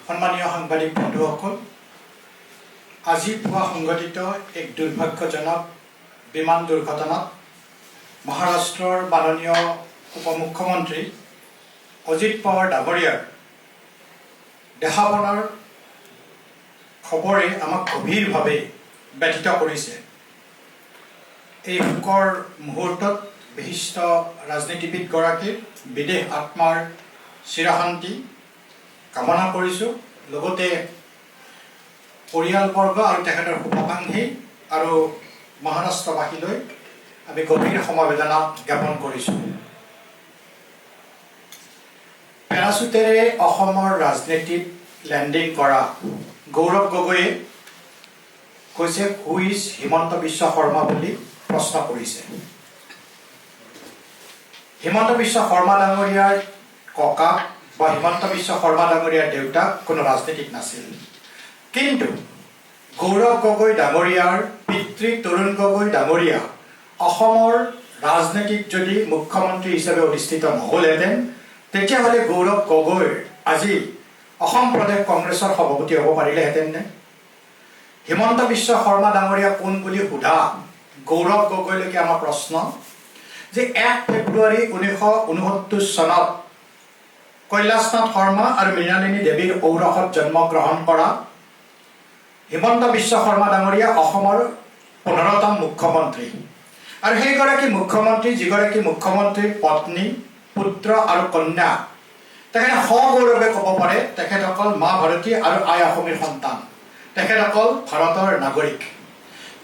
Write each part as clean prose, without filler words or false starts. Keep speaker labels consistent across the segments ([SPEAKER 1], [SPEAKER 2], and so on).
[SPEAKER 1] সন্মানীয় সাংবাদিক বন্ধুসকল, আজি পুৱা সংঘটিত এক দুৰ্ভাগ্যজনক বিমান দুৰ্ঘটনাত মহাৰাষ্ট্ৰৰ মাননীয় উপমুখ্যমন্ত্ৰী অজিত পাৱাৰ ডাঙৰীয়াৰ দেহাৱনৰ খবৰে আমাক গভীৰভাৱে ব্যথিত কৰিছে। এই শোকৰ মুহূৰ্তত বিশিষ্ট ৰাজনীতিবিদগৰাকীৰ বিদেশ আত্মাৰ চিৰশান্তি কামনা কৰিছোঁ। লগতে পৰিয়ালবৰ্গ আৰু তেখেতৰ শুভাকাংক্ষী আৰু মহাৰাষ্ট্ৰবাসীলৈ আমি গভীৰ সমবেদনা জ্ঞাপন কৰিছোঁ। পেৰাচুটেৰে অসমৰ ৰাজনীতিত লেণ্ডিং কৰা গৌৰৱ গগৈয়ে কৈছে হু ইজ হিমন্ত বিশ্ব শৰ্মা বুলি প্ৰশ্ন কৰিছে। হিমন্ত বিশ্ব শৰ্মা ডাঙৰীয়াৰ ককা বা হিমন্ত বিশ্ব শৰ্মা ডাঙৰীয়াৰ দেউতাক কোনো ৰাজনীতিক নাছিল, কিন্তু গৌৰৱ গগৈ ডাঙৰীয়াৰ পিতৃ তৰুণ গগৈ ডাঙৰীয়া অসমৰ ৰাজনীতিত যদি মুখ্যমন্ত্ৰী হিচাপে অধিষ্ঠিত নহ'লহেঁতেন তেতিয়াহ'লে গৌৰৱ গগৈৰ আজি অসম প্ৰদেশ কংগ্ৰেছৰ সভাপতি হ'ব পাৰিলেহেঁতেন নে? হিমন্ত বিশ্ব শৰ্মা ডাঙৰীয়া কোন বুলি সোধা গৌৰৱ গগৈলৈকে আমাৰ প্ৰশ্ন যে 1 ফেব্ৰুৱাৰী 1969 চনত কৈলাশনাথ শৰ্মা আৰু মৃণালিনী দেৱীৰ ঔৰসত জন্মগ্ৰহণ কৰা হিমন্ত বিশ্ব শৰ্মা ডাঙৰীয়া অসমৰ 15তম মুখ্যমন্ত্ৰী। আৰু সেইগৰাকী মুখ্যমন্ত্ৰী যিগৰাকী মুখ্যমন্ত্ৰীৰ পত্নী, পুত্ৰ আৰু কন্যা, তেখেতে সগৌৰৱে ক'ব পাৰে তেখেতসকল মা ভাৰতী আৰু আই অসমীৰ সন্তান, তেখেতসকল ভাৰতৰ নাগৰিক।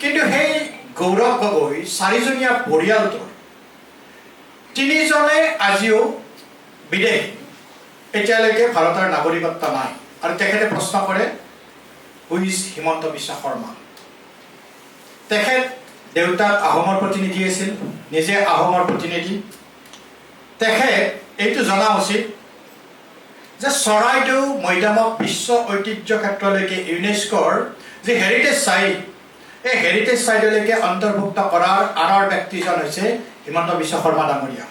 [SPEAKER 1] কিন্তু সেই গৌৰৱ গগৈ 4জনীয়া পৰিয়ালটোৰ 3জনে আজিও বিদেশী, এতিয়ালৈকে ভাৰতৰ নাগৰিকত্ব নাই। আৰু তেখেতে প্ৰশ্ন কৰে হু ইজ হিমন্ত বিশ্ব শৰ্মা। তেখেত দেউতাক আহোমৰ প্ৰতিনিধি আছিল, নিজে আহোমৰ প্ৰতিনিধি। তেখেত এইটো জনা উচিত যে চৰাইদেউ মৈদামক বিশ্ব ঐতিহ্য ক্ষেত্ৰলৈকে ইউনেস্কোৰ যি হেৰিটেজ চাইট, এই হেৰিটেজ চাইটলৈকে অন্তৰ্ভুক্ত কৰাৰ আঁৰৰ ব্যক্তিজন হৈছে হিমন্ত বিশ্ব শৰ্মা ডাঙৰীয়া।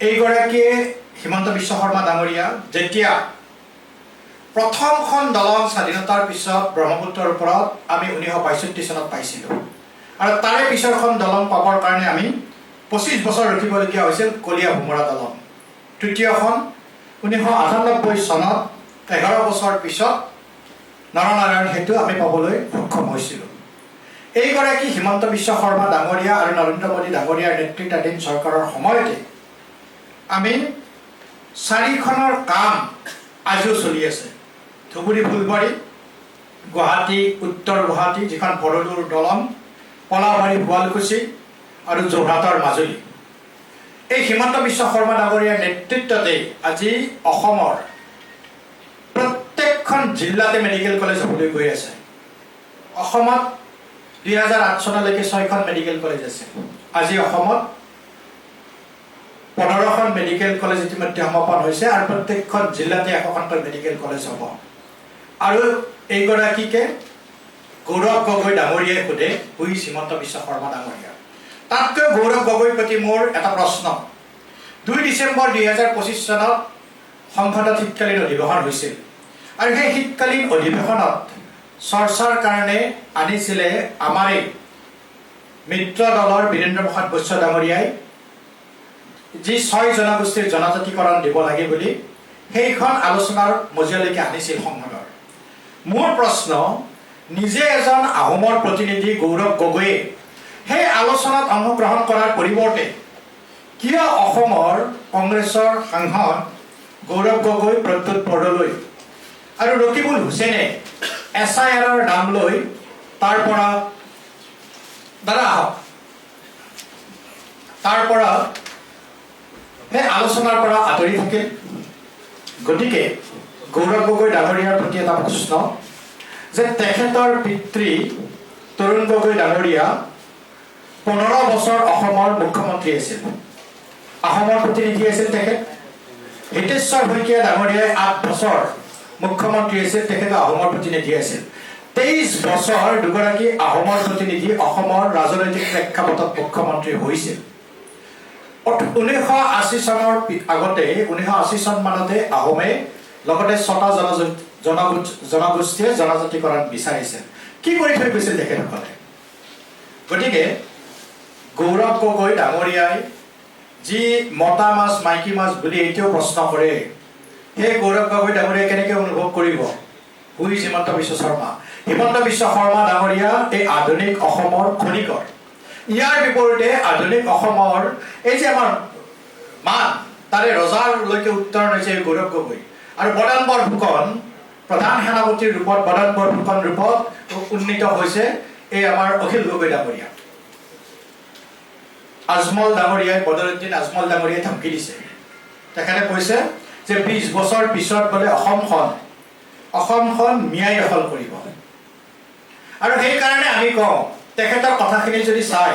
[SPEAKER 1] এইগৰাকীয়ে হিমন্ত বিশ্ব শৰ্মা ডাঙৰীয়া যেতিয়া প্ৰথমখন দলং স্বাধীনতাৰ পিছত ব্ৰহ্মপুত্ৰৰ ওপৰত আমি 1962 চনত পাইছিলোঁ, আৰু তাৰে পিছৰখন দলং পাবৰ কাৰণে আমি 25 বছৰ ৰখিবলগীয়া হৈছিল কলীয়া ভোমোৰা দলং। তৃতীয়খন 1998 চনত 11 বছৰ পিছত নৰনাৰায়ণ সেতু আমি পাবলৈ সক্ষম হৈছিলোঁ। এইগৰাকী হিমন্ত বিশ্ব শৰ্মা ডাঙৰীয়া আৰু নৰেন্দ্ৰ মোদী ডাঙৰীয়াৰ নেতৃত্বাধীন চৰকাৰৰ সময়তে আমি 4খনৰ কাম আজিও চলি আছে। ধুবুৰী ফুলবাৰী, গুৱাহাটী উত্তৰ গুৱাহাটী যিখন ভৰলুৰ দলং, পলাবাৰী শুৱালকুছি আৰু যোৰহাটৰ মাজুলী। এই হিমন্ত বিশ্ব শৰ্মা ডাঙৰীয়াৰ নেতৃত্বতে আজি অসমৰ প্ৰত্যেকখন জিলাতে মেডিকেল কলেজ হ'বলৈ গৈ আছে। অসমত 2008 চনলৈকে 6খন মেডিকেল কলেজ আছে। আজি অসমত 15খন মেডিকেল কলেজ ইতিমধ্যে সমাপন হৈছে, আৰু প্ৰত্যেকখন জিলাতে 100খনকৈ মেডিকেল কলেজ হ'ব। আৰু এইগৰাকীকে গৌৰৱ গগৈ ডাঙৰীয়াই সোধে হু ইজ হিমন্ত বিশ্ব শৰ্মা ডাঙৰীয়া। তাতকৈ গৌৰৱ গগৈৰ প্ৰতি মোৰ এটা প্ৰশ্ন। 2 ডিচেম্বৰ 2025 চনত সংসদত শীতকালীন অধিৱেশন হৈছিল, আৰু সেই শীতকালীন অধিৱেশনত চৰ্চাৰ কাৰণে আনিছিলে আমাৰেই মিত্ৰ দলৰ বীৰেন্দ্ৰ প্ৰসাদ বৈশ্য ডাঙৰীয়াই যি 6 জনগোষ্ঠীৰ জনজাতিকৰণ দিব লাগে বুলি সেইখন আলোচনাৰ মজিয়ালৈকে আনিছিল সংসদৰ। মোৰ প্ৰশ্ন, নিজে এজন আহোমৰ প্ৰতিনিধি গৌৰৱ গগৈয়ে সেই আলোচনাত অংশগ্ৰহণ কৰাৰ পৰিৱৰ্তে কিয় অসমৰ কংগ্ৰেছৰ সাংসদ গৌৰৱ গগৈ, প্ৰদ্যুৎ বৰদলৈ আৰু ৰকিবুল হুছেইনে SIRৰ নাম লৈ তাৰ পৰা সেই আলোচনাৰ পৰা আঁতৰি থাকিল? গতিকে গৌৰৱ গগৈ ডাঙৰীয়াৰ প্ৰতি এটা প্ৰশ্ন যে তেখেতৰ পিতৃ তৰুণ গগৈ ডাঙৰীয়া 15 বছৰ অসমৰ মুখ্যমন্ত্ৰী আছিল, আহোমৰ প্ৰতিনিধি আছিল তেখেত। হিতেশ্বৰ শইকীয়া ডাঙৰীয়াই 8 বছৰ মুখ্যমন্ত্ৰী আছিল, তেখেত আহোমৰ প্ৰতিনিধি আছিল। 23 বছৰ দুগৰাকী আহোমৰ প্ৰতিনিধি অসমৰ ৰাজনৈতিক প্ৰেক্ষাপটত মুখ্যমন্ত্ৰী হৈছিল। 1980 চনৰ আগতে 1980 চন মানতে আহোমে লগতে 6টা জনগোষ্ঠীয়ে জনজাতিকৰণ বিচাৰিছিল কি কৰি থৈ গৈছিল তেখেতসকলে গতিকে গৌৰৱ গগৈ ডাঙৰীয়াই যি মতা মাছ মাইকী মাছ বুলি এতিয়াও প্ৰশ্ন কৰে সেই গৌৰৱ গগৈ ডাঙৰীয়াই কেনেকৈ অনুভৱ কৰিব হুই হিমন্ত বিশ্ব শৰ্মা ডাঙৰীয়া এই আধুনিক অসমৰ খনিকৰ ইয়াৰ বিপৰীতে আধুনিক অসমৰ এই যে আমাৰ মান তাৰে ৰজালৈকে উত্তৰণ হৈছে গৌৰৱ গগৈ আৰু বদন বৰফুকন প্ৰধান সেনাপতিৰ ৰূপত বদন বৰফুকন ৰূপত উন্নীত হৈছে এই আমাৰ অখিল গগৈ ডাঙৰীয়া আজমল ডাঙৰীয়াই বদৰুদ্দিন আজমল ডাঙৰীয়াই ধমকি দিছে তেখেতে কৈছে যে 20 বছৰ পিছত বোলে অসমখন মিয়াই দখল কৰিব আৰু সেইকাৰণে আমি কওঁ তেখেতৰ কথাখিনি যদি চাই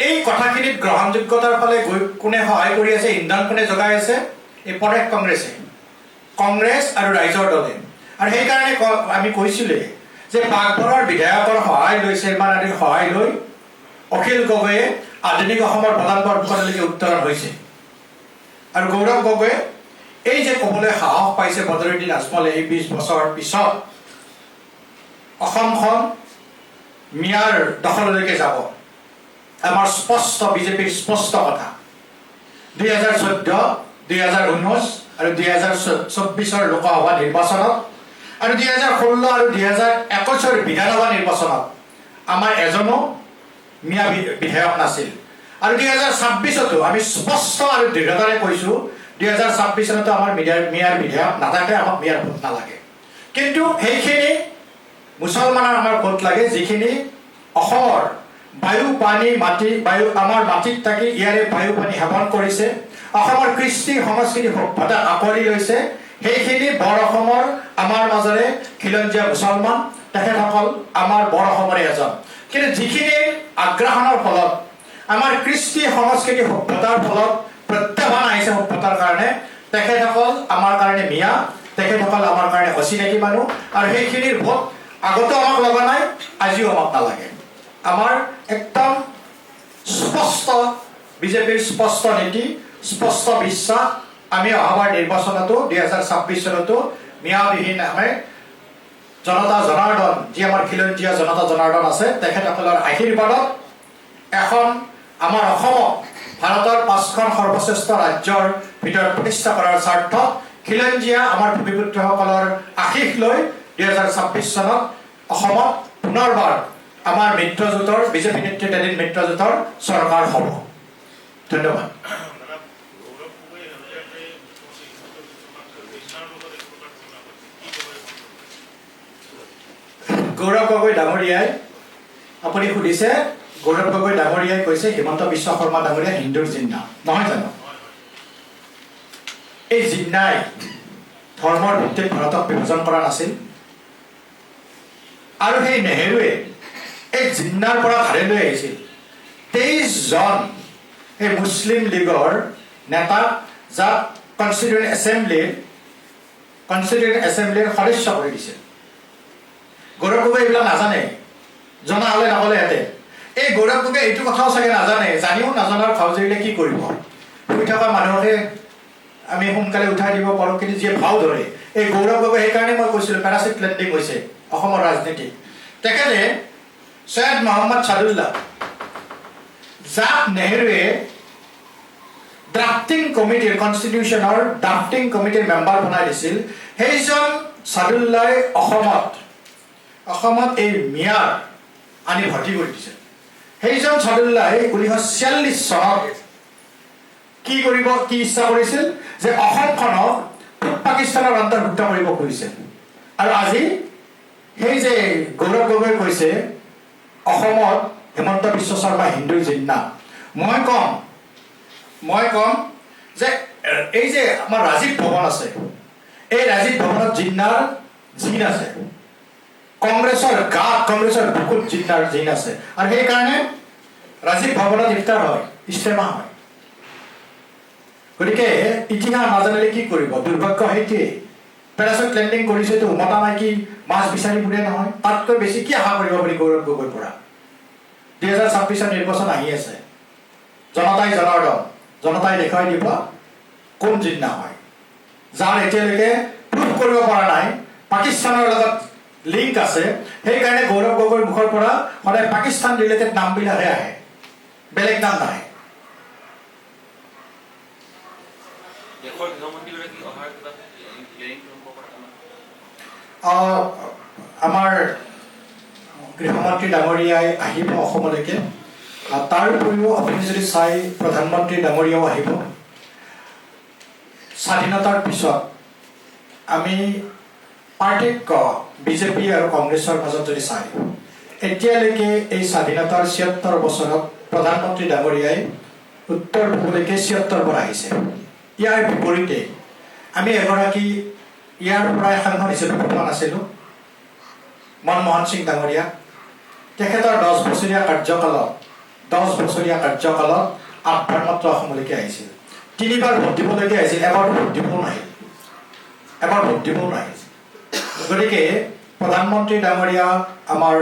[SPEAKER 1] এই কথাখিনিত গ্ৰহণযোগ্যতাৰ ফালে গৈ কোনে সহায় কৰি আছে ইন্ধন কোনে যোগাই আছে এই প্ৰদেশ কংগ্ৰেছ আৰু ৰাইজৰ দলে আৰু সেইকাৰণে আমি কৈছিলোঁ যে পাকঘৰৰ বিধায়কৰ সহায় লৈ চেয়াৰমেন আদিৰ সহায় লৈ অখিল গগৈয়ে আধুনিক অসমৰ প্ৰধান বৰ্ষলৈকে উত্তৰণ হৈছে আৰু গৌৰৱ গগৈয়ে এই যে ক'বলৈ সাহস পাইছে বদৰুদ্দিন আজমলে এই 20 বছৰ পিছত অসমখন মিয়াৰ দখললৈকে যাব আমাৰ স্পষ্ট বিজেপিৰ স্পষ্ট কথা 2014 2019 আৰু 2024 লোকসভা নিৰ্বাচনত আৰু 2016 আৰু 2021 বিধানসভা নিৰ্বাচনত আমাৰ এজনো মিয়া বিধায়ক নাছিল আৰু 2026তো আমি স্পষ্ট আৰু দৃঢ়তাৰে কৈছোঁ 2026 চনতো আমাৰ মিয়াৰ বিধায়ক নাথাকে আমাক মিয়াৰ ভোট নালাগে কিন্তু সেইখিনি মুছলমানৰ আমাৰ ভোট লাগে যিখিনি অসমৰ বায়ু পানী মাটি বায়ু আমাৰ মাটিত থাকি ইয়াৰে বায়ু পানী সেৱন কৰিছে অসমৰ কৃষ্টি সংস্কৃতি সভ্যতা আকোৱালি লৈছে সেইখিনি বৰ অসমৰ আমাৰ মাজৰে খিলঞ্জীয়া মুছলমান তেখেতসকল আমাৰ বৰ অসমৰে এজন কিন্তু যিখিনি আগ্ৰাসনৰ ফলত আমাৰ কৃষ্টি সংস্কৃতি সভ্যতাৰ ফলত প্ৰত্যাহ্বান আহিছে সভ্যতাৰ কাৰণে তেখেতসকল আমাৰ কাৰণে মিয়া তেখেতসকল আমাৰ কাৰণে অচিনাকি মানুহ আৰু সেইখিনিৰ ভোট আগতেও আমাক লগা নাই আজিও আমাক নালাগে আমাৰ একদম স্পষ্ট বিজেপিৰ স্পষ্ট নীতি স্পষ্ট বিশ্বাস আমি অহাবাৰ নিৰ্বাচনতো 2026 চনতো মিয়াবিহীন আমি জনতা জনাৰ্দন যি আমাৰ খিলঞ্জীয়া জনতা জনাৰ্দন আছে তেখেতসকলৰ আশীৰ্বাদত এখন আমাৰ অসমক ভাৰতৰ 5খন সৰ্বশ্ৰেষ্ঠ ৰাজ্যৰ ভিতৰত প্ৰতিষ্ঠা কৰাৰ স্বাৰ্থত খিলঞ্জীয়া আমাৰ ভূমিপুত্ৰসকলৰ আশীষ লৈ 2026 চনত অসমত পুনৰবাৰ আমাৰ মিত্ৰজোঁটৰ বিজেপি নেতৃত্বাধীন মিত্ৰজোঁটৰ চৰকাৰ হ'ব ধন্যবাদ গৌৰৱ গগৈ ডাঙৰীয়াই আপুনি সুধিছে গৌৰৱ গগৈ ডাঙৰীয়াই কৈছে হিমন্ত বিশ্ব শৰ্মা ডাঙৰীয়া হিন্দুৰ জিন্না নহয় জানো এই জিন্নাই ধৰ্মৰ ভিত্তিত ভাৰতক বিভাজন কৰা নাছিল আৰু সেই নেহেৰুৱে এই জিন্নাৰ পৰা ধাৰে লৈ আহিছিল 23 জন এই মুছলিম লীগৰ নেতা যাক কনষ্টিটিউৱেণ্ট এছেম্বলিৰ সদস্য কৰি দিছিল গৌৰৱ গগৈ এইবিলাক নাজানে জনা হ'লে নকলেহেঁতে এই গৌৰৱ গগৈ এইটো কথাও চাগে নাজানে জানিও নাজনাৰ ভাও জৰিলে কি কৰিব শুই থকা মানুহকে আমি সোনকালে উঠাই দিব পাৰোঁ কিন্তু যিয়ে ভাও ধৰে এই গৌৰৱ গগৈ সেইকাৰণে মই কৈছিলোঁ পেৰাচিট লেণ্ডিং হৈছে অসমৰ ৰাজনীতি তেখেতে সৈয়দ মহম্মদ ছাদুল্লাহ যাক নেহেৰুৱে ড্ৰাফটিং কমিটিৰ কনষ্টিটিউশ্যনৰ ড্ৰাফটিং কমিটিৰ মেম্বাৰ বনাই দিছিল সেইজন ছাদুল্লাই অসমত এই মিয়াৰ আনি ভৰ্তি কৰি দিছে সেইজন ছাদুল্লাই 1946 চনত কি ইচ্ছা কৰিছিল যে অসমখনক পূব পাকিস্তানৰ অন্তৰ্ভুক্ত কৰিব খুজিছিল আৰু আজি সেই যে গৌৰৱ গগৈ কৈছে অসমত হিমন্ত বিশ্ব শৰ্মা হিন্দুৰ জিন্না মই কম যে এই যে আমাৰ ৰাজীৱ ভৱন আছে এই ৰাজীৱ ভৱনত জিন্নাৰ জিন আছে কংগ্ৰেছৰ বুকুত জিন্নাৰ জিন আছে আৰু সেইকাৰণে ৰাজীৱ ভৱনত ইফতাৰ হয় ইস্তেমা হয় গতিকে ইতিহাস নাজানিলে কি কৰিব দুৰ্ভাগ্য সেইটোৱে পেৰাচিট লেণ্ডিং কৰিছেতো মতা মাইকী মাছ বিচাৰি ফুৰে নহয় তাতকৈ বেছি কি আশা কৰিব পাৰি গৌৰৱ গগৈৰ পৰা 2026 নিৰ্বাচন আহি আছে জনতাই দেখুৱাই দিব কোন জিন্না হয় যাৰ এতিয়ালৈকে প্ৰুভ কৰিব পৰা নাই পাকিস্তানৰ লগত লিংক আছে, সেইকাৰণে গৌৰৱ গগৈৰ মুখৰ পৰা সদায় পাকিস্তান ৰিলেটেড নামবিলাকহে আহে, বেলেগ নাম নাহে। আমাৰ গৃহমন্ত্ৰী ডাঙৰীয়াই আহিব অসমলৈকে, তাৰ উপৰিও আপুনি যদি চাই প্ৰধানমন্ত্ৰী ডাঙৰীয়াও আহিব। স্বাধীনতাৰ পিছত আমি পাৰ্থক্য বিজেপি আৰু কংগ্ৰেছৰ মাজত যদি চাই, এতিয়ালৈকে এই স্বাধীনতাৰ ৭৬ বছৰত প্ৰধানমন্ত্ৰী ডাঙৰীয়াই উত্তৰ পূবলৈকে ৭৬ বাৰ আহিছে। ইয়াৰ বিপৰীতে আমি এগৰাকী ইয়াৰ পৰাই সাংসদ হিচাপে পোৱা নাছিলোঁ, মনমোহন সিং ডাঙৰীয়া। তেখেতৰ 10 বছৰীয়া কাৰ্যকালত 8বাৰ মাত্ৰ অসমলৈকে আহিছিল। 3বাৰ ভোট দিবলৈকে আহিছিল, এবাৰ ভোট দিবও নাহিল। গতিকে প্ৰধানমন্ত্ৰী ডাঙৰীয়া আমাৰ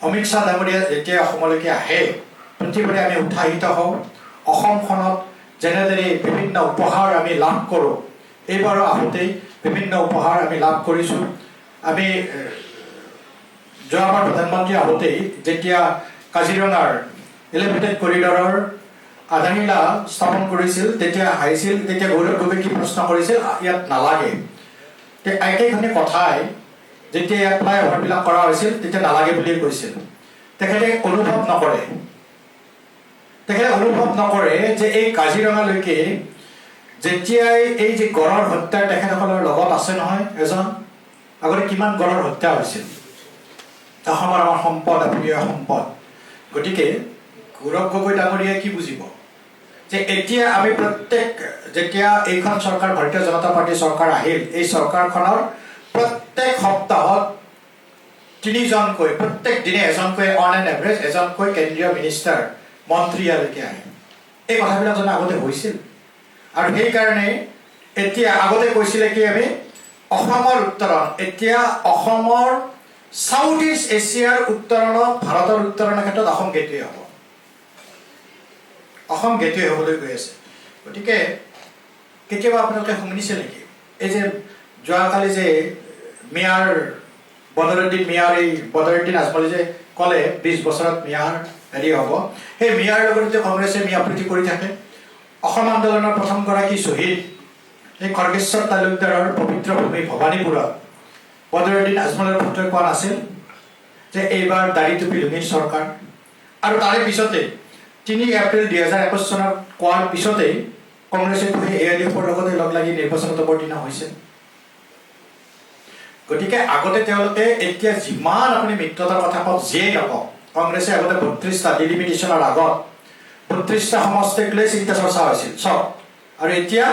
[SPEAKER 1] অমিত শ্বাহ ডাঙৰীয়া যেতিয়া অসমলৈকে আহে, প্ৰতিবাৰে আমি উৎসাহিত হওঁ। অসমখনত যেনেদৰে বিভিন্ন উপহাৰ আমি লাভ কৰোঁ, এইবাৰো আহোঁতেই বিভিন্ন উপহাৰ আমি লাভ কৰিছোঁ। আমি যোৱাবাৰ প্ৰধানমন্ত্ৰী আহোঁতেই যেতিয়া কাজিৰঙাৰ এলিভেটেড কৰিডৰৰ আধাৰশিলা স্থাপন কৰিছিল, তেতিয়া গৌৰৱ গগৈ কি প্ৰশ্ন কৰিছিল, ইয়াত নালাগে। একেখিনি কথাই যেতিয়া ইয়াত ফ্লাইঅভাৰবিলাক কৰা হৈছিল, তেতিয়া নালাগে বুলিয়ে কৈছিল। তেখেতে অনুভৱ নকৰে যে এই কাজিৰঙালৈকে যেতিয়াই এই যে গড়ৰ হত্যা তেখেতসকলৰ লগত আছে নহয়, আগতে কিমান গড়ৰ হত্যা হৈছিল। অসমৰ আমাৰ সম্পদ, অপ্ৰিয় সম্পদ। গতিকে গৌৰৱ গগৈ ডাঙৰীয়াই কি বুজিব যে এতিয়া আমি যেতিয়া এইখন চৰকাৰ ভাৰতীয় জনতা পাৰ্টীৰ চৰকাৰ আহিল, এই চৰকাৰখনৰ প্ৰত্যেক সপ্তাহত 3জনকৈ, প্ৰত্যেক দিনে এজনকৈ, অন এন এভাৰেজ এজনকৈ কেন্দ্ৰীয় মিনিষ্টাৰ মন্ত্ৰী ইয়ালৈকে আহে। এই কথাবিলাক যেন আগতে হৈছিল। আৰু সেইকাৰণে এতিয়া আগতে কৈছিলে কি আমি অসমৰ উত্তৰণ, এতিয়া অসমৰ সাউথ ইষ্ট এছিয়াৰ উত্তৰণত, ভাৰতৰ উত্তৰণৰ ক্ষেত্ৰত অসম গেটৱে হ'ব। অসম গেটৱে হ'বলৈ গৈ আছে। গতিকে কেতিয়াবা আপোনালোকে শুনিছে নেকি এই যে যোৱাকালি যে মেয়াৰ বদৰুদ্দিন আজমলে যে ক'লে 20 বছৰত মেয়াৰ হ'ব, সেই মেয়াৰ লগত যে কংগ্ৰেছে মিয়াপ্ৰীতি কৰি থাকে। অসম আন্দোলনৰ প্ৰথমগৰাকী শ্বহীদ এই খৰ্গেশ্বৰ তালুকদাৰৰ পবিত্ৰ ভূমি ভৱানীপুৰত বদৰুদ্দিন আজমলৰ পুত্ৰই কোৱা নাছিল যে এইবাৰ দাড়ি টুপি লুঙিৰ চৰকাৰ। আৰু তাৰে পিছতে 3 এপ্ৰিল 2021 চনত কোৱাৰ পিছতেই কংগ্ৰেছে AIDFৰ লগতে লগ লাগি নিৰ্বাচনত অৱতীৰ্ণ হৈছে। গতিকে আগতে তেওঁলোকে এতিয়া যিমান আপুনি মিত্ৰতাৰ কথা কওক, যিয়েই নকওক, কংগ্ৰেছে আগতে 32টা ডিলিমিটেশ্যনৰ আগত 32টা সমষ্টিক লৈ চিন্তা চৰ্চা হৈছিল চব, আৰু এতিয়া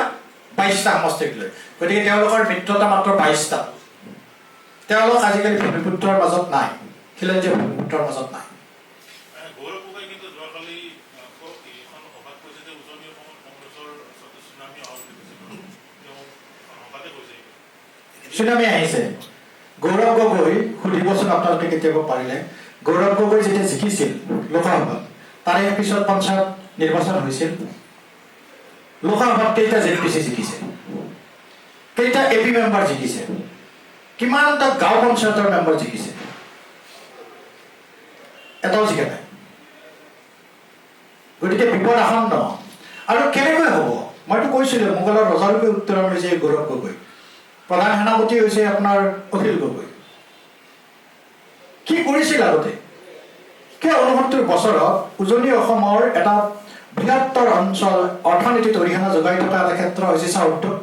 [SPEAKER 1] 22টা সমষ্টিক লৈ। গতিকে তেওঁলোকৰ মিত্ৰতা মাত্ৰ 22টা। তেওঁলোক আজিকালি ভূমিপুত্ৰৰ মাজত নাই, খিলঞ্জীয়া ভূমিপুত্ৰৰ মাজত নাই। চুনামি আহিছে। গৌৰৱ গগৈ সুধিবচোন আপোনালোকে কেতিয়াবা পাৰিলে, গৌৰৱ গগৈ যেতিয়া জিকিছিল লোকসভাত, তাৰে পিছত পঞ্চায়ত নিৰ্বাচন হৈছিল। লোকসভাত কেইটা ZPC জিকিছে, কেইটা AP মেম্বাৰ জিকিছে, কিমানটা গাঁও পঞ্চায়তৰ মেম্বাৰ জিকিছে? এটাও জিকা নাই। গতিকে বিপদ আসন্ন। আৰু কেনেকৈ হ'ব? মইতো কৈছিলো মোগলৰ ৰজাৰূপে উত্তৰণ হৈছে গৌৰৱ গগৈ, প্ৰধান সেনাপতি হৈছে আপোনাৰ অখিল গগৈ। কি কৰিছিল আগতে? কিয় 69 বছৰত উজনি অসমৰ এটা বৃহত্তৰ অঞ্চল অৰ্থনীতিত অৰিহণা যোগাই থকা এটা ক্ষেত্ৰ হৈছে চাহ উদ্যোগ।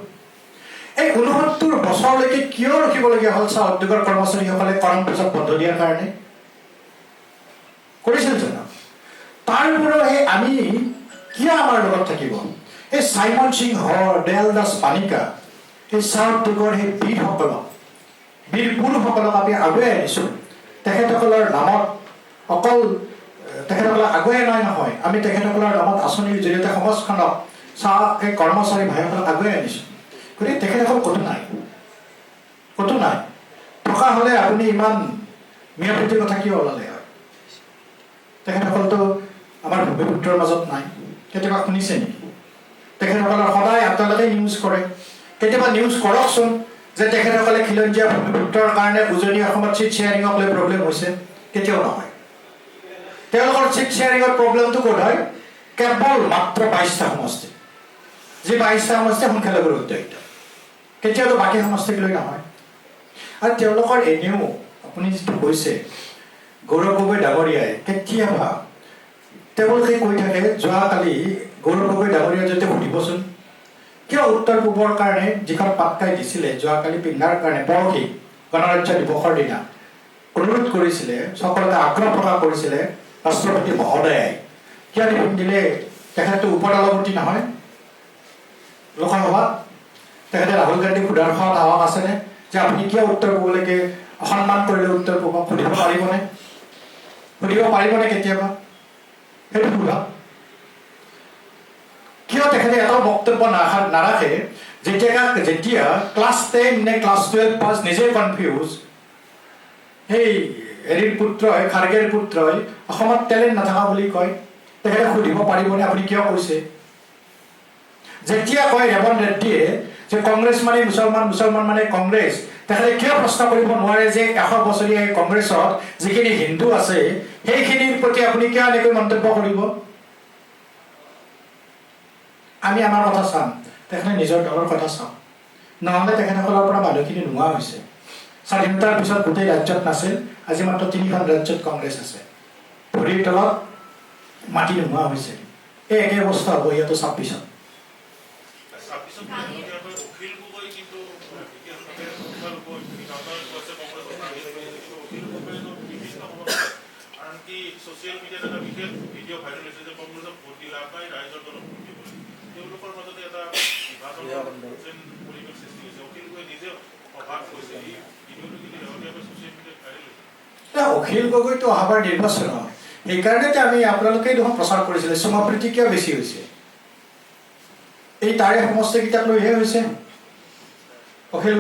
[SPEAKER 1] এই 69 বছৰলৈকে কিয় ৰখিবলগীয়া হ'ল চাহ উদ্যোগৰ কৰ্মচাৰীসকলে কৰম পূজাত বন্ধ দিয়াৰ কাৰণে? কৰিছিল জানো? তাৰ উপৰিও আমি কিয় আমাৰ লগত থাকিব? এই চাইমন সিংহ, দয়াল দাস পানিকা, এই চাহ উদ্যোগৰ সেই বীৰ পুৰুষসকলক আমি আগুৱাই আনিছোঁ। তেখেতসকলৰ নামত অকল তেখেতসকলক আগুৱাই নহয়, আমি তেখেতসকলৰ নামত আঁচনিৰ জৰিয়তে সমাজখনক চাহ এই কৰ্মচাৰী ভাইসকলক আগুৱাই আনিছোঁ। গতিকে তেখেতসকল ক'তো নাই। থকা হ'লে আপুনি ইমান মিয়াপ্ৰীতিৰ কথা কিয় ওলালে হয়? তেখেতসকলতো আমাৰ ভূমিপুত্ৰৰ মাজত নাই। কেতিয়াবা শুনিছে নেকি? তেখেতসকলৰ সদায় আপোনালোকে নিউজ কৰে, কেতিয়াবা নিউজ কৰকচোন যে তেখেতসকলে খিলঞ্জীয়া ভূমিপুত্ৰৰ কাৰণে উজনি অসমত ছিট শ্বেয়াৰিঙক লৈ প্ৰব্লেম হৈছে, কেতিয়াও নহয়। তেওঁলোকৰ ছিট শ্বেয়াৰিঙৰ প্ৰব্লেমটো ক'ত হয়? কেৱল মাত্ৰ 22টা সমষ্টি, যি 22টা সমষ্টি সংখ্যালঘুৰ উদ্যোগিত, কেতিয়াওতো বাকী সমষ্টিক লৈ নহয়। আৰু তেওঁলোকৰ এনেও আপুনি যিটো কৈছে গৌৰৱ গগৈ ডাঙৰীয়াই কেতিয়াবা তেওঁলোকে কৈ থাকে, যোৱাকালি গৌৰৱ গগৈ ডাঙৰীয়াই যদি সুধিবচোন কিয় উত্তৰ পূবৰ কাৰণে যিখন পাটকাই দিছিলে যোৱাকালি পিন্ধাৰ কাৰণে পৰহি গণৰাজ্য দিৱসৰ দিনা অনুৰোধ কৰিছিলে, সকলোকে আগ্ৰহ প্ৰকাশ কৰিছিলে ৰাষ্ট্ৰপতি মহোদয়াই, কিয় নিপিন্ধিলে? তেখেতটো উপদলপতি নহয় লোকসভাত, তেখেতে ৰাহুল গান্ধী সোধাৰ সাহস আছেনে যে আপুনি কিয় উত্তৰ পূবলৈকে অসন্মান কৰিলে? উত্তৰ পূবক সুধিব পাৰিবনে? কেতিয়াবা সেইটো সোধক। কিয় তেখেতে এটাও বক্তব্য নাৰাখে যেতিয়া ক্লাছ 10 নে ক্লাছ 12 পাছ নিজে কনফিউজ, সেই হেৰিৰ পুত্ৰই খাৰ্গেৰ পুত্ৰই অসমত টেলেণ্ট নাথাকা বুলি কয়, তেখেতে সুধিব পাৰিবনে আপুনি কিয় কৈছে? যেতিয়া কয় ৰেৱন্ত ৰেড্ডীয়ে যে কংগ্ৰেছ মানে মুছলমান, মুছলমান মানে কংগ্ৰেছ, তেখেতে কিয় প্ৰশ্ন কৰিব নোৱাৰে যে 100 বছৰীয়া এই কংগ্ৰেছত যিখিনি হিন্দু আছে সেইখিনিৰ প্ৰতি আপুনি কিয় এনেকৈ মন্তব্য কৰিব? আমি আমাৰ কথা চাম, তেখেতে নিজৰ দলৰ কথা চাওঁ। নহ'লে তেখেতসকলৰ পৰা মানুহখিনি নোহোৱা হৈছে। স্বাধীনতাৰ পিছত গোটেই ৰাজ্যত নাছিল, আজি মাত্ৰ 3খন ৰাজ্যত কংগ্ৰেছ আছে। ভৰিৰ তলত মাটি নোহোৱা হৈছে। এই একে অৱস্থা হ'ব ইয়াতো 26ত।
[SPEAKER 2] ছ'চিয়েল মিডিয়াত এটা বিশেষ ভিডিঅ' ভাইৰেল হৈছে যে কংগ্ৰেছক ভোট দি লাভ নাই, ৰাইজৰ দলত ভোট দিব। তেওঁলোকৰ মাজতে এটা পৰিৱেশ সৃষ্টি হৈছে। অখিল গগৈ নিজে অভাৱ কৈছে, এই ভিডিঅ'টো কিন্তু শেহতীয়াকৈ ছ'চিয়েল মিডিয়াত ভাইৰেল হৈছে।
[SPEAKER 1] অখিল গগৈতো অহাবাৰ নিৰ্বাচন হয়, সেইকাৰণেতো আমি আপোনালোকে দেখোন প্ৰচাৰ কৰিছিলে চমাপ্ৰীতি কিয় বেছি হৈছে, এই তাৰে সমষ্টিকেইটাক লৈহে হৈছে। অখিল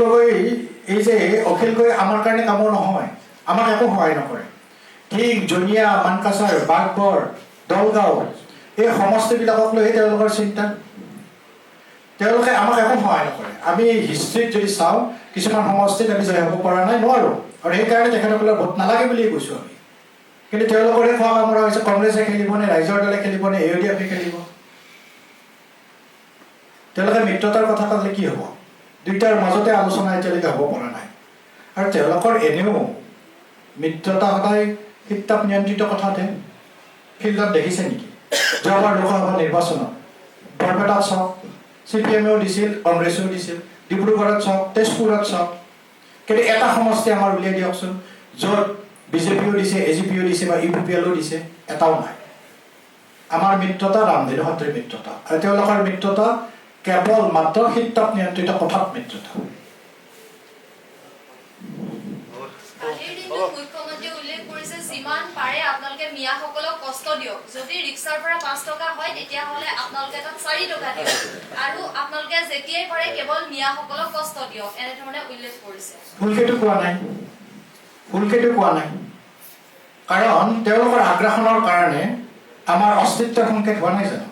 [SPEAKER 1] গগৈ এই যে অখিল গগৈ আমাৰ কাৰণে কামৰ নহয়, আমাক একো সহায় নকৰে। ঠিক জনিয়া, মানকাছাৰ, বাঘবৰ, দলগাঁও এই সমষ্টিবিলাকক লৈহে তেওঁলোকৰ চিন্তা। তেওঁলোকে আমাক একো সহায় নকৰে। আমি হিষ্ট্ৰীত যদি চাওঁ কিছুমান সমষ্টিত আমি জয় হ'ব পৰা নাই, নোৱাৰোঁ, আৰু সেইকাৰণে তেখেতসকলৰ ভোট নালাগে বুলিয়ে কৈছোঁ আমি। কিন্তু তেওঁলোকৰে খোৱা কামৰা হৈছে কংগ্ৰেছে খেলিব নে ৰাইজৰ দলে খেলিব নে AUDF খেলিব। তেওঁলোকে মিত্ৰতাৰ কথা ক'লে কি হ'ব? দুইটাৰ মাজতে আলোচনা এতিয়ালৈকে হ'ব পৰা নাই। আৰু তেওঁলোকৰ এনেও মিত্ৰতা সদায় শীত-তাপ নিয়ন্ত্ৰিত কথাতে। ফিল্ডত দেখিছে নেকি? যোৱাবাৰ লোকসভা নিৰ্বাচনত বৰপেটাত চাওক, CPMও দিছিল, কংগ্ৰেছেও দিছিল, ডিব্ৰুগড়ত চাওক, তেজপুৰত চাওক, কিন্তু এটা সমষ্টি আমাৰ উলিয়াই দিয়কচোন য'ত BJPও দিছে, AGPও দিছে বা UPPLও দিছে, এটাও নাই। আমাৰ মিত্ৰতা ৰামধেনু সদৃশ মিত্ৰতা, আৰু তেওঁলোকৰ মিত্ৰতা কেৱল মাত্ৰ শীত-তাপ নিয়ন্ত্ৰিত কথাত মিত্ৰতা।
[SPEAKER 3] মুখ্যমন্ত্ৰীয়ে উল্লেখ কৰিছে যিমান পাৰে আপোনালোকে মিয়াসকলক কষ্ট দিয়ক, যদি ৰিক্সাৰ পৰা 5 টকা হয় তেতিয়াহ'লে আপোনালোকে তাত 4 টকা দিয়ক, আৰু আপোনালোকে যেতিয়াই পাৰে কেৱল মিয়াসকলক কষ্ট দিয়ক, এনেধৰণে উল্লেখ কৰিছে। ভুলকেতো
[SPEAKER 1] কোৱা নাই, কাৰণ তেওঁলোকৰ আগ্ৰাসনৰ কাৰণে আমাৰ অস্তিত্বৰ সংকেত হোৱা নাই জানো?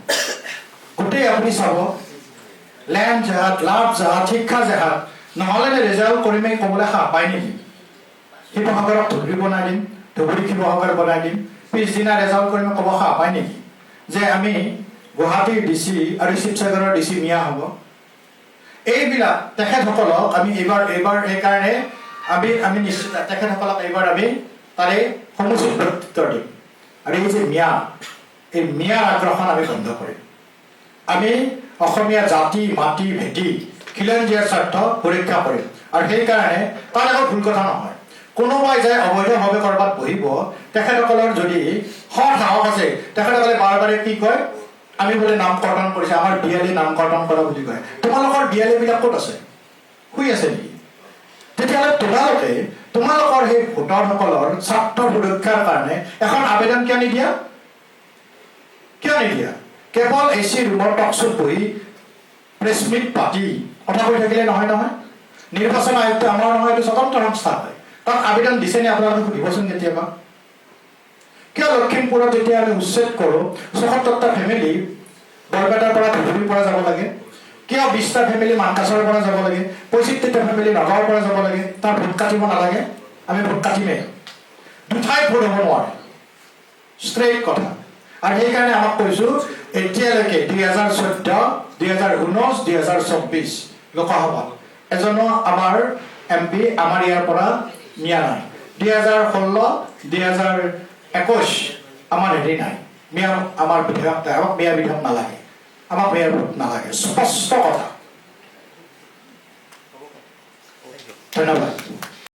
[SPEAKER 1] গোটেই আপুনি চাব, লেণ্ড জেহাদ, লাভ জেহাদ, শিক্ষা জেহাদ নহ'লে ৰিজাল্ট কৰিমেই ক'বলৈ সাহ পায় নেকি? শিৱসাগৰক ধুবুৰী বনাই দিম, ধুবুৰী শিৱসাগৰ বনাই দিম, পিছদিনা ৰেজাল্ট কৰিমে ক'ব সাহ পায় নেকি যে আমি গুৱাহাটীৰ DC আৰু শিৱসাগৰৰ DC মিয়া হ'ব? এইবিলাক তেখেতসকলক আমি এইবাৰ সেইকাৰণে আমি নিশ্চিত তেখেতসকলক এইবাৰ আমি তাৰে সমুচিত প্ৰত্যুত্তৰ দিম। আৰু এই যে এই মিয়াৰ আগ্ৰাসন আমি বন্ধ কৰিম। আমি অসমীয়া জাতি, মাটি, ভেটি, খিলঞ্জীয়াৰ স্বাৰ্থ সুৰক্ষা কৰিম। আৰু সেইকাৰণে তাত একো ভুল কথা নহয়। কোনোবাই যে অবৈধভাৱে ক'ৰবাত বহিব, তেখেতসকলৰ যদি সৎ সাহস আছে, তেখেতসকলে বাৰে কি কয়, আমি বোলে নামকৰ্তন কৰিছে, আমাৰ বিয়ালে নামকৰ্তন কৰা বুলি কয়। তোমালোকৰ বিয়ালেবিলাক ক'ত আছে? শুই আছে নেকি? তেতিয়াহ'লে তোমালোকৰ সেই ভোটাৰসকলৰ স্বাৰ্থ সুৰক্ষাৰ কাৰণে এখন আবেদন কিয় নিদিয়া? কেৱল AC ৰুমৰ টকশ্ব'ত বহি প্ৰেছমিট পাতি কথা কৈ থাকিলে নহয়। নিৰ্বাচন আয়োগটো আমাৰ নহয়, এইটো স্বতন্ত্ৰ সংস্থা হয়। তাত আবেদন দিছেনে আপোনালোকে সুধিবচোন কেতিয়াবা। কিয় লখিমপুৰত যেতিয়া আমি উচ্ছেদ কৰোঁ ৭৪টা ফেমিলি বৰপেটাৰ পৰা ধুবুৰীৰ পৰা যাব লাগে, কিয় 20টা ফেমিলি মানকাছৰৰ পৰা যাব লাগে 65টা ফেমিলি নগাঁৱৰ পৰা যাব লাগে তাৰ ভোট কাটিব নালাগে আমি ভোট কাটিমেই দুঠাই ভোট হ'ব নোৱাৰে ষ্ট্ৰেইট কথা আৰু সেইকাৰণে আমাক কৈছোঁ এতিয়ালৈকে 2014 2019 2024 লোকসভা এজনো আমাৰ এমপি আমাৰ ইয়াৰ পৰা নিয়া নাই 2016 2021 আমাৰ হেৰি নাই মিয়া আমাৰ বিধায়ক আমাক মিয়া বিধায়ক নালাগে আমাক মেয়ৰ ভোট নালাগে স্পষ্ট কথা ধন্যবাদ